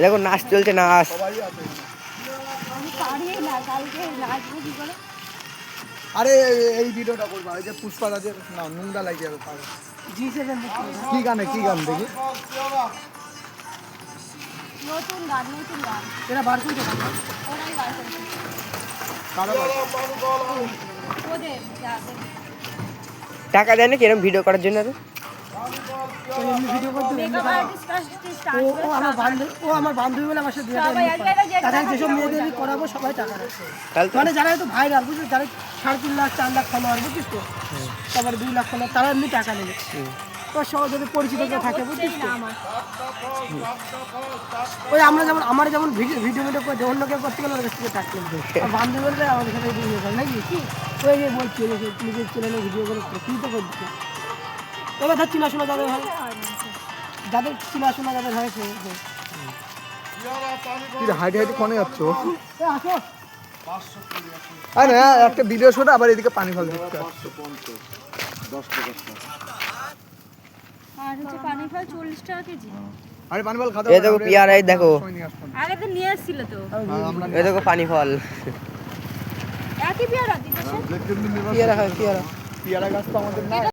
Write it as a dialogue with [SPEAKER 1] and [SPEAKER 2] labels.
[SPEAKER 1] দেখো নাচ চলছে, নাচ।
[SPEAKER 2] আরে এই ভিডিওটা করবো, এই যে পুষ্পা দাদের না নোংরা লাগে যাবে। কি গান দেখি
[SPEAKER 3] নতুন গান
[SPEAKER 2] এরা বার করে দেবে
[SPEAKER 3] ওরাই বার করেছে
[SPEAKER 2] কারা বার
[SPEAKER 3] ওদের যাদের
[SPEAKER 1] টাকা দেয় না কিরম ভিডিও করার জন্য? আর
[SPEAKER 2] এমনি ভিডিও করতে
[SPEAKER 3] মেকআপ আর্টিস্ট
[SPEAKER 2] ও আমার বান্ধবী বলে আমার সাথে
[SPEAKER 3] সবাই আজকে
[SPEAKER 2] তাছাড়া যেসব মেয়েদের করাবো সবাই টাকা রাখছে।
[SPEAKER 1] তাহলে তো
[SPEAKER 2] মানে যারা হয়তো ভাইরাল বুঝলি, যারা 3.5 লাখ 4 লাখ ফলোয়ার বুঝছিস তো, তারপরে 2 লাখ ফলোয়ার, তারা এমনি টাকা নেবে। তো সবাই যদি পরিচিত কেউ থাকে বুঝছিস তো, ওই আমরা যেমন আমার যেমন ভিডিও করে অন্য কেউ করতে গেলে ওর কাছ থেকে টাকা নেবে। আর বান্ধবী বলবে আমাদের সাথে ভিডিও করে নাকি কি ওই যে বলছি নিজের চ্যানেলে ভিডিওগুলো তুই তো করছিস। এবার ধর চিনাশোনা যাদের হয়, যাদের চিনাশোনা যাদের হয় সে হাইটে হাইটে ফোনে যাচ্ছ। আসো আরে একটা ভিডিও শোটা আবার এদিকে পানি ফল দিচ্ছে।
[SPEAKER 3] আর হচ্ছে পানি ফল 40 টাকা কেজি।
[SPEAKER 2] আরে পানি ফল খাতে
[SPEAKER 1] এই দেখো পিয়ারা, এই দেখো
[SPEAKER 3] আগে তো নিয়ে আসছিল তো
[SPEAKER 1] এই দেখো পানি ফল।
[SPEAKER 3] একই পেয়ারা দিতেছে
[SPEAKER 2] পিয়ারা গাছ তো আমাদের না।